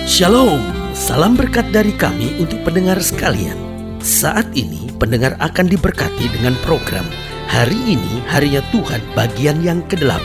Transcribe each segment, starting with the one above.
Shalom, salam berkat dari kami untuk pendengar sekalian. Saat ini pendengar akan diberkati dengan program Hari Ini Harinya Tuhan bagian yang ke-8.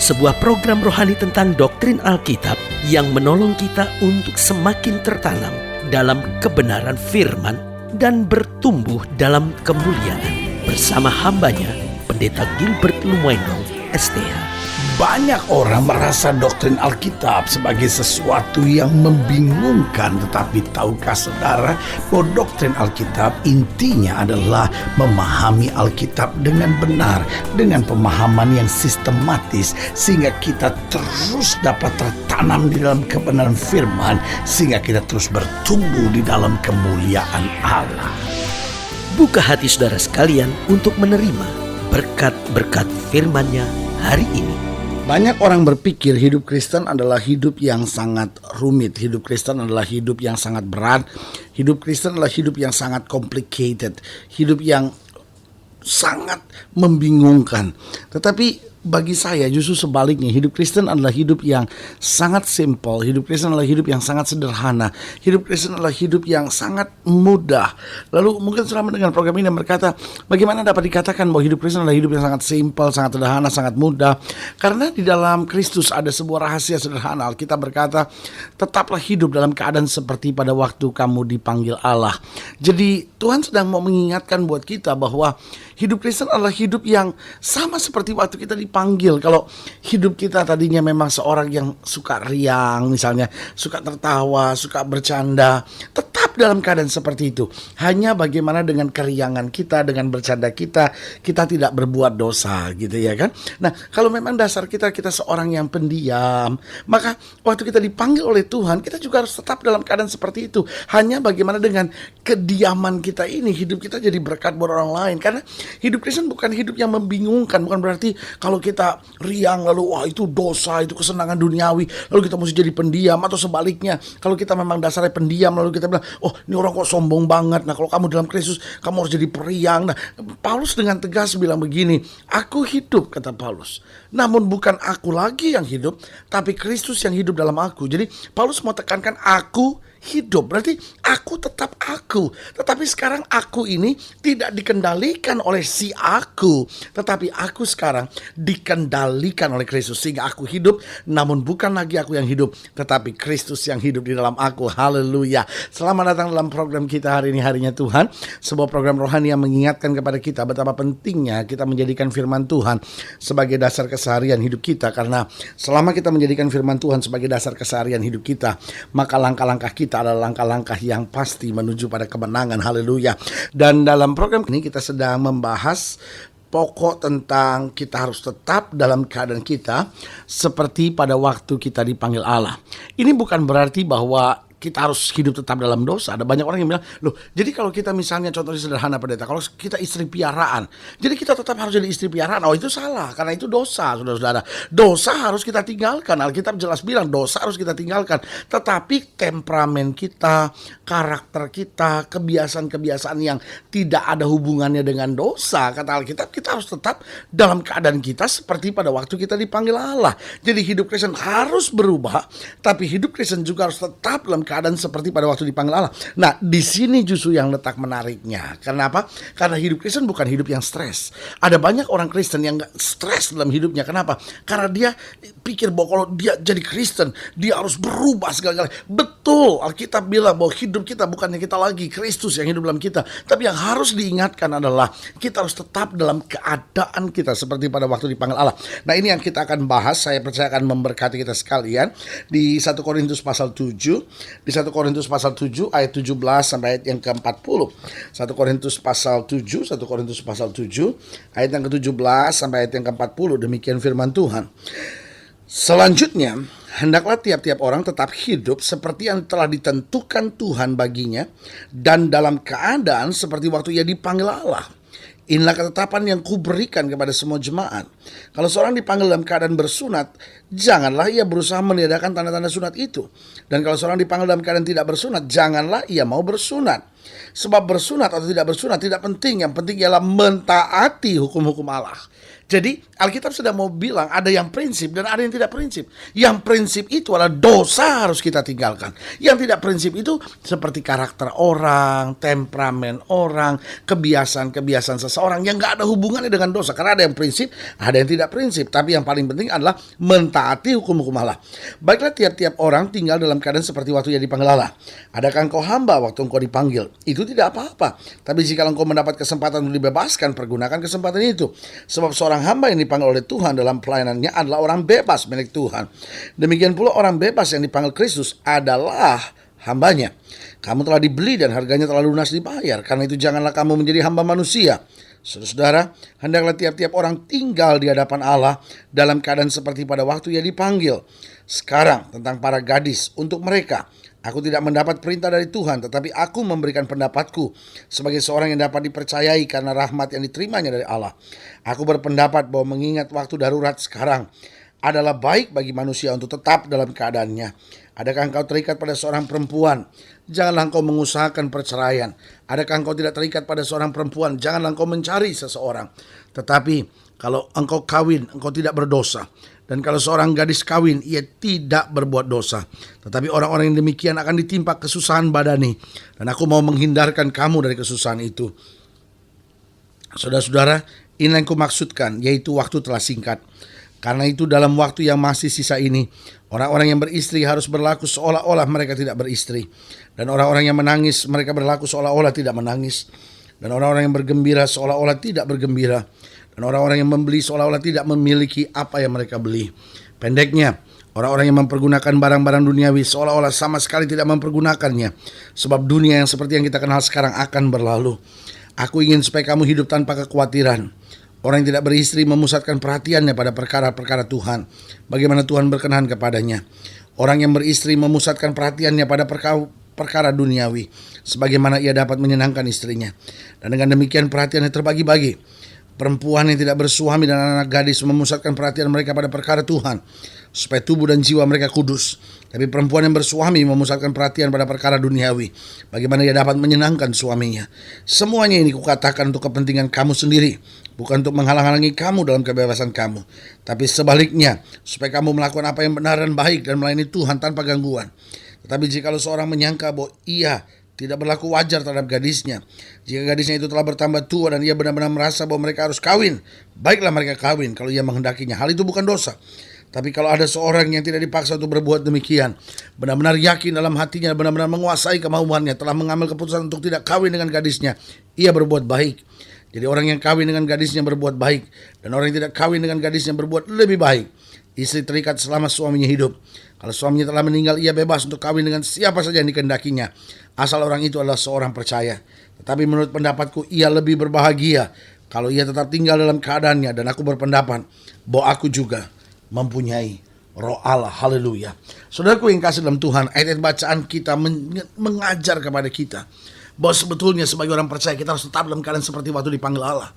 Sebuah program rohani tentang doktrin Alkitab yang menolong kita untuk semakin tertanam dalam kebenaran firman dan bertumbuh dalam kemuliaan. Bersama hambanya, Pendeta Gilbert Lumoino, STH. Banyak orang merasa doktrin Alkitab sebagai sesuatu yang membingungkan. Tetapi tahukah saudara bahwa doktrin Alkitab intinya adalah memahami Alkitab dengan benar, dengan pemahaman yang sistematis, sehingga kita terus dapat tertanam di dalam kebenaran firman, sehingga kita terus bertumbuh di dalam kemuliaan Allah. Buka hati saudara sekalian untuk menerima berkat-berkat firman-Nya hari ini. Banyak orang berpikir hidup Kristen adalah hidup yang sangat rumit. Hidup Kristen adalah hidup yang sangat berat. Hidup Kristen adalah hidup yang sangat complicated. Hidup yang sangat membingungkan. Tetapi bagi saya justru sebaliknya, hidup Kristen adalah hidup yang sangat simple. Hidup Kristen adalah hidup yang sangat sederhana. Hidup Kristen adalah hidup yang sangat mudah. Lalu mungkin selama dengan program ini berkata, bagaimana dapat dikatakan bahwa hidup Kristen adalah hidup yang sangat simple, sangat sederhana, sangat mudah? Karena di dalam Kristus ada sebuah rahasia sederhana. Alkitab berkata, tetaplah hidup dalam keadaan seperti pada waktu kamu dipanggil Allah. Jadi Tuhan sedang mau mengingatkan buat kita bahwa hidup Kristen adalah hidup yang sama seperti waktu kita dipanggil. Kalau hidup kita tadinya memang seorang yang suka riang, misalnya suka tertawa, suka bercanda, tetap dalam keadaan seperti itu. Hanya bagaimana dengan keriangan kita, dengan bercanda kita tidak berbuat dosa, gitu ya kan. Nah, kalau memang dasar kita seorang yang pendiam, maka waktu kita dipanggil oleh Tuhan, kita juga harus tetap dalam keadaan seperti itu. Hanya bagaimana dengan kediaman kita ini, hidup kita jadi berkat buat orang lain. Karena hidup Kristen bukan hidup yang membingungkan. Bukan berarti kalau kita riang lalu wah itu dosa, itu kesenangan duniawi, lalu kita mesti jadi pendiam. Atau sebaliknya, kalau kita memang dasarnya pendiam lalu kita bilang, oh ini orang kok sombong banget. Nah kalau kamu dalam Kristus, kamu harus jadi periang. Nah Paulus dengan tegas bilang begini, aku hidup, kata Paulus, namun bukan aku lagi yang hidup, tapi Kristus yang hidup dalam aku. Jadi Paulus mau tekankan aku hidup, berarti aku tetap aku. Tetapi sekarang aku ini tidak dikendalikan oleh si aku, tetapi aku sekarang dikendalikan oleh Kristus. Sehingga aku hidup, namun bukan lagi aku yang hidup, tetapi Kristus yang hidup di dalam aku. Haleluya. Selamat datang dalam program kita hari ini, Harinya Tuhan. Sebuah program rohani yang mengingatkan kepada kita betapa pentingnya kita menjadikan firman Tuhan sebagai dasar keseharian hidup kita. Karena selama kita menjadikan firman Tuhan sebagai dasar keseharian hidup kita, maka langkah-langkah kita adalah langkah-langkah yang pasti menuju pada kemenangan. Haleluya. Dan dalam program ini kita sedang membahas pokok tentang kita harus tetap dalam keadaan kita seperti pada waktu kita dipanggil Allah. Ini bukan berarti bahwa kita harus hidup tetap dalam dosa. Ada banyak orang yang bilang, loh jadi kalau kita misalnya contohnya sederhana pendeta, kalau kita istri piaraan, jadi kita tetap harus jadi istri piaraan. Oh itu salah, karena itu dosa, saudara-saudara. Dosa harus kita tinggalkan. Alkitab jelas bilang dosa harus kita tinggalkan. Tetapi temperamen kita, karakter kita, kebiasaan-kebiasaan yang tidak ada hubungannya dengan dosa, kata Alkitab, kita harus tetap dalam keadaan kita seperti pada waktu kita dipanggil Allah. Jadi hidup Kristen harus berubah, tapi hidup Kristen juga harus tetap dalam keadaan seperti pada waktu dipanggil Allah. Nah, di sini justru yang letak menariknya. Kenapa? Karena hidup Kristen bukan hidup yang stres. Ada banyak orang Kristen yang gak stres dalam hidupnya. Kenapa? Karena dia pikir bahwa kalau dia jadi Kristen, dia harus berubah segala-galanya. Betul, Alkitab bilang bahwa hidup kita bukannya kita lagi, Kristus yang hidup dalam kita. Tapi yang harus diingatkan adalah kita harus tetap dalam keadaan kita seperti pada waktu dipanggil Allah. Nah, ini yang kita akan bahas. Saya percaya akan memberkati kita sekalian di 1 Korintus pasal 7. Di 1 Korintus pasal 7 ayat 17 sampai ayat yang ke-40. 1 Korintus pasal 7 ayat yang ke-17 sampai ayat yang ke-40. Demikian firman Tuhan. Selanjutnya, hendaklah tiap-tiap orang tetap hidup seperti yang telah ditentukan Tuhan baginya, dan dalam keadaan seperti waktu ia dipanggil Allah. Inilah ketetapan yang kuberikan kepada semua jemaat. Kalau seorang dipanggil dalam keadaan bersunat, janganlah ia berusaha meniadakan tanda-tanda sunat itu. Dan kalau seorang dipanggil dalam keadaan tidak bersunat, janganlah ia mau bersunat. Sebab bersunat atau tidak bersunat tidak penting, yang penting ialah mentaati hukum-hukum Allah. Jadi Alkitab sedang mau bilang ada yang prinsip dan ada yang tidak prinsip. Yang prinsip itu adalah dosa harus kita tinggalkan. Yang tidak prinsip itu seperti karakter orang, temperamen orang, kebiasaan-kebiasaan seseorang yang gak ada hubungannya dengan dosa. Karena ada yang prinsip, ada yang tidak prinsip. Tapi yang paling penting adalah mentaati hukum-hukum Allah. Baiklah, tiap-tiap orang tinggal dalam keadaan seperti waktu ia dipanggil Allah. Adakah engkau hamba waktu engkau dipanggil? Itu tidak apa-apa. Tapi jika engkau mendapat kesempatan untuk dibebaskan, pergunakan kesempatan itu. Sebab seorang hamba yang dipanggil oleh Tuhan dalam pelayanannya adalah orang bebas milik Tuhan. Demikian pula orang bebas yang dipanggil Kristus adalah hambanya. Kamu telah dibeli dan harganya telah lunas dibayar. Karena itu janganlah kamu menjadi hamba manusia. Saudara-saudara, hendaklah tiap-tiap orang tinggal di hadapan Allah dalam keadaan seperti pada waktu ia dipanggil. Sekarang tentang para gadis, untuk mereka aku tidak mendapat perintah dari Tuhan, tetapi aku memberikan pendapatku sebagai seorang yang dapat dipercayai karena rahmat yang diterimanya dari Allah. Aku berpendapat bahwa mengingat waktu darurat sekarang adalah baik bagi manusia untuk tetap dalam keadaannya. Adakah engkau terikat pada seorang perempuan? Janganlah engkau mengusahakan perceraian. Adakah engkau tidak terikat pada seorang perempuan? Janganlah engkau mencari seseorang. Tetapi kalau engkau kawin, engkau tidak berdosa. Dan kalau seorang gadis kawin, ia tidak berbuat dosa. Tetapi orang-orang yang demikian akan ditimpa kesusahan badani. Dan aku mau menghindarkan kamu dari kesusahan itu. Saudara-saudara, ini yang kumaksudkan, yaitu waktu telah singkat. Karena itu dalam waktu yang masih sisa ini, orang-orang yang beristri harus berlaku seolah-olah mereka tidak beristri. Dan orang-orang yang menangis, mereka berlaku seolah-olah tidak menangis. Dan orang-orang yang bergembira seolah-olah tidak bergembira. Dan orang-orang yang membeli seolah-olah tidak memiliki apa yang mereka beli. Pendeknya, orang-orang yang mempergunakan barang-barang duniawi seolah-olah sama sekali tidak mempergunakannya. Sebab dunia yang seperti yang kita kenal sekarang akan berlalu. Aku ingin supaya kamu hidup tanpa kekhawatiran. Orang yang tidak beristri memusatkan perhatiannya pada perkara-perkara Tuhan. Bagaimana Tuhan berkenan kepadanya. Orang yang beristri memusatkan perhatiannya pada perkara duniawi. Sebagaimana ia dapat menyenangkan istrinya. Dan dengan demikian perhatiannya terbagi-bagi. Perempuan yang tidak bersuami dan anak gadis memusatkan perhatian mereka pada perkara Tuhan, supaya tubuh dan jiwa mereka kudus. Tapi perempuan yang bersuami memusatkan perhatian pada perkara duniawi, bagaimana ia dapat menyenangkan suaminya. Semuanya ini kukatakan untuk kepentingan kamu sendiri, bukan untuk menghalang-halangi kamu dalam kebebasan kamu, tapi sebaliknya, supaya kamu melakukan apa yang benar dan baik dan melayani Tuhan tanpa gangguan. Tetapi jikalau seorang menyangka bahwa ia tidak berlaku wajar terhadap gadisnya, jika gadisnya itu telah bertambah tua dan ia benar-benar merasa bahwa mereka harus kawin, baiklah mereka kawin kalau ia menghendakinya. Hal itu bukan dosa. Tapi kalau ada seorang yang tidak dipaksa untuk berbuat demikian, benar-benar yakin dalam hatinya, benar-benar menguasai kemauannya, telah mengambil keputusan untuk tidak kawin dengan gadisnya, ia berbuat baik. Jadi orang yang kawin dengan gadisnya berbuat baik, dan orang yang tidak kawin dengan gadisnya berbuat lebih baik. Istri terikat selama suaminya hidup. Kalau suaminya telah meninggal, ia bebas untuk kawin dengan siapa saja yang dikehendakinya, asal orang itu adalah seorang percaya. Tetapi menurut pendapatku, ia lebih berbahagia kalau ia tetap tinggal dalam keadaannya. Dan aku berpendapat bahwa aku juga mempunyai Roh Allah. Haleluya. Saudaraku yang kasih dalam Tuhan, ayat bacaan kita mengajar kepada kita bahwa sebetulnya sebagai orang percaya kita harus tetap dalam keadaan seperti waktu dipanggil Allah.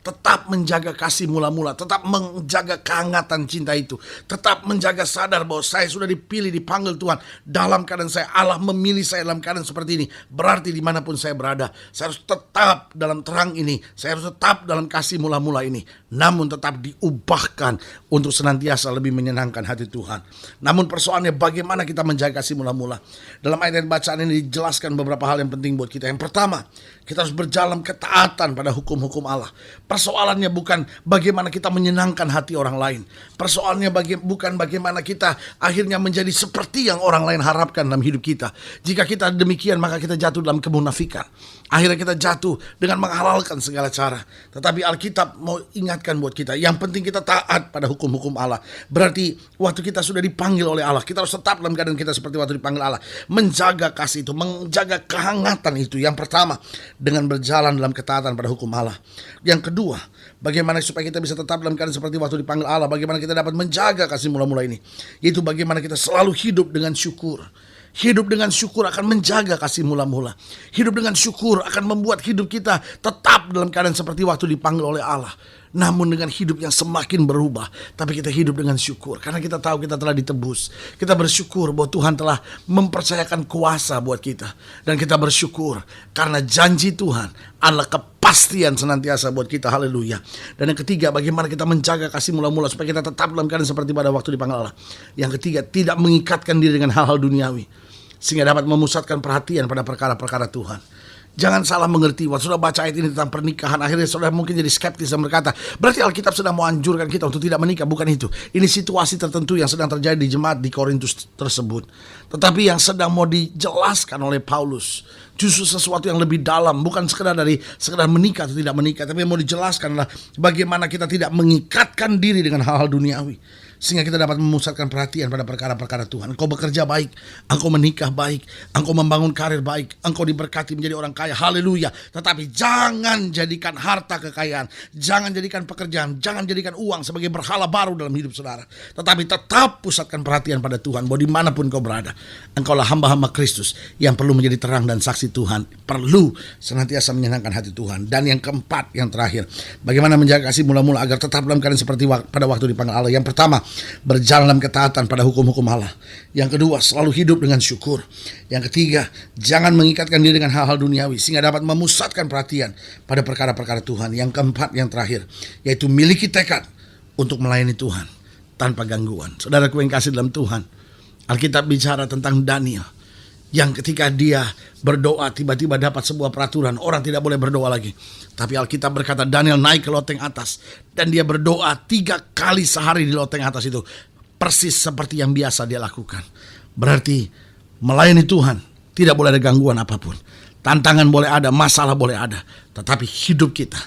Tetap menjaga kasih mula-mula, tetap menjaga kehangatan cinta itu, tetap menjaga sadar bahwa saya sudah dipilih, dipanggil Tuhan dalam keadaan saya, Allah memilih saya dalam keadaan seperti ini. Berarti dimanapun saya berada, saya harus tetap dalam terang ini, saya harus tetap dalam kasih mula-mula ini, namun tetap diubahkan untuk senantiasa lebih menyenangkan hati Tuhan. Namun persoalannya bagaimana kita menjaga kasih mula-mula. Dalam ayat bacaan ini dijelaskan beberapa hal yang penting buat kita. Yang pertama, kita harus berjalan ketaatan pada hukum-hukum Allah. Persoalannya bukan bagaimana kita menyenangkan hati orang lain. Persoalannya bukan bagaimana kita akhirnya menjadi seperti yang orang lain harapkan dalam hidup kita. Jika kita demikian, maka kita jatuh dalam kemunafikan. Akhirnya kita jatuh dengan menghalalkan segala cara. Tetapi Alkitab mau ingatkan buat kita, yang penting kita taat pada hukum-hukum Allah. Berarti waktu kita sudah dipanggil oleh Allah, kita harus tetap dalam keadaan kita seperti waktu dipanggil Allah. Menjaga kasih itu, menjaga kehangatan itu. Yang pertama, dengan berjalan dalam ketaatan pada hukum Allah. Yang kedua, bagaimana supaya kita bisa tetap dalam keadaan seperti waktu dipanggil Allah. Bagaimana kita dapat menjaga kasih mula-mula ini, yaitu bagaimana kita selalu hidup dengan syukur. Hidup dengan syukur akan menjaga kasih mula-mula. Hidup dengan syukur akan membuat hidup kita tetap dalam keadaan seperti waktu dipanggil oleh Allah. namun dengan hidup yang semakin berubah. Tapi kita hidup dengan syukur, karena kita tahu kita telah ditebus. Kita bersyukur bahwa Tuhan telah mempercayakan kuasa buat kita. Dan kita bersyukur karena janji Tuhan adalah kepastian senantiasa buat kita. Haleluya. Dan yang ketiga, bagaimana kita menjaga kasih mula-mula supaya kita tetap dalam keadaan seperti pada waktu dipanggil Allah. Yang ketiga, tidak mengikatkan diri dengan hal-hal duniawi, sehingga dapat memusatkan perhatian pada perkara-perkara Tuhan. Jangan salah mengerti. Waktu sudah baca ayat ini tentang pernikahan, akhirnya saudara mungkin jadi skeptis dan berkata, berarti Alkitab sedang mau anjurkan kita untuk tidak menikah. Bukan itu. Ini situasi tertentu yang sedang terjadi di jemaat di Korintus tersebut. Tetapi yang sedang mau dijelaskan oleh Paulus justru sesuatu yang lebih dalam, bukan sekedar menikah atau tidak menikah, tapi yang mau dijelaskan adalah bagaimana kita tidak mengikatkan diri dengan hal-hal duniawi, sehingga kita dapat memusatkan perhatian pada perkara-perkara Tuhan. Engkau bekerja baik, engkau menikah baik, engkau membangun karir baik, engkau diberkati menjadi orang kaya, haleluya. Tetapi jangan jadikan harta kekayaan, jangan jadikan pekerjaan, jangan jadikan uang sebagai berhala baru dalam hidup saudara. Tetapi tetap pusatkan perhatian pada Tuhan, bahwa dimanapun kau berada, engkaulah hamba-hamba Kristus yang perlu menjadi terang dan saksi Tuhan, perlu senantiasa menyenangkan hati Tuhan. Dan yang keempat, yang terakhir, bagaimana menjaga kasih mula-mula agar tetap dalam keadaan seperti pada waktu dipanggil Allah. Yang pertama, berjalan dalam ketaatan pada hukum-hukum Allah. Yang kedua, selalu hidup dengan syukur. Yang ketiga, jangan mengikatkan diri dengan hal-hal duniawi, sehingga dapat memusatkan perhatian pada perkara-perkara Tuhan. Yang keempat, yang terakhir, yaitu miliki tekad untuk melayani Tuhan tanpa gangguan. Saudaraku yang kasih dalam Tuhan, Alkitab bicara tentang Daniel, yang ketika dia berdoa tiba-tiba dapat sebuah peraturan, orang tidak boleh berdoa lagi. Tapi Alkitab berkata Daniel naik ke loteng atas, dan dia berdoa 3 kali sehari di loteng atas itu, persis seperti yang biasa dia lakukan. Berarti melayani Tuhan tidak boleh ada gangguan apapun. Tantangan boleh ada, masalah boleh ada, tetapi hidup kita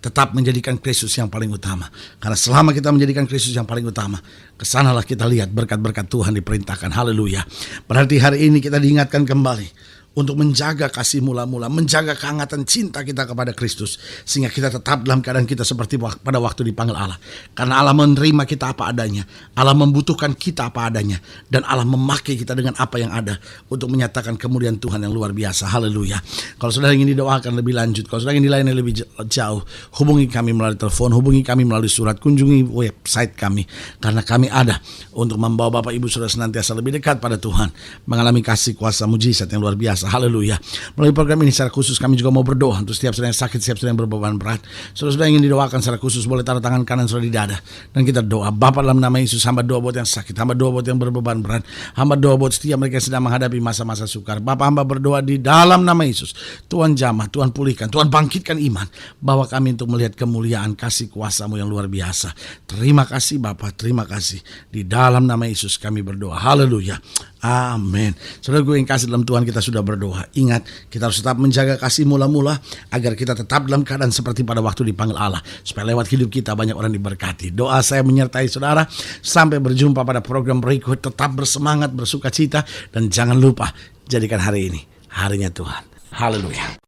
tetap menjadikan Kristus yang paling utama. Karena selama kita menjadikan Kristus yang paling utama, kesanalah kita lihat berkat-berkat Tuhan diperintahkan. Haleluya. Berarti hari ini kita diingatkan kembali untuk menjaga kasih mula-mula, menjaga kehangatan cinta kita kepada Kristus, sehingga kita tetap dalam keadaan kita seperti pada waktu dipanggil Allah. Karena Allah menerima kita apa adanya, Allah membutuhkan kita apa adanya, dan Allah memakai kita dengan apa yang ada untuk menyatakan kemuliaan Tuhan yang luar biasa. Haleluya. Kalau saudara ingin didoakan lebih lanjut, kalau saudara ingin dilayani lebih jauh, hubungi kami melalui telepon, hubungi kami melalui surat, kunjungi website kami, karena kami ada untuk membawa Bapak Ibu Saudara senantiasa lebih dekat pada Tuhan, mengalami kasih kuasa mujizat yang luar biasa. Haleluya. Melalui program ini secara khusus kami juga mau berdoa untuk setiap saudara yang sakit, setiap saudara yang berbeban berat. Saudara-saudara yang ingin didoakan secara khusus boleh taruh tangan kanan saudara di dada, dan kita doa. Bapa, dalam nama Yesus, hamba doa buat yang sakit, hamba doa buat yang berbeban berat, hamba doa buat setiap mereka yang sedang menghadapi masa-masa sukar. Bapa, hamba berdoa di dalam nama Yesus, Tuhan jamah, Tuhan pulihkan, Tuhan bangkitkan iman, bawa kami untuk melihat kemuliaan kasih kuasa-Mu yang luar biasa. Terima kasih Bapa, terima kasih. Di dalam nama Yesus kami berdoa. Haleluya. Amin. Saudara gue yang kasih dalam Tuhan, kita sudah berdoa. Ingat, kita harus tetap menjaga kasih mula-mula agar kita tetap dalam keadaan seperti pada waktu dipanggil Allah, supaya lewat hidup kita banyak orang diberkati. Doa saya menyertai saudara. Sampai berjumpa pada program berikut. Tetap bersemangat, bersuka cita, dan jangan lupa jadikan hari ini harinya Tuhan. Haleluya.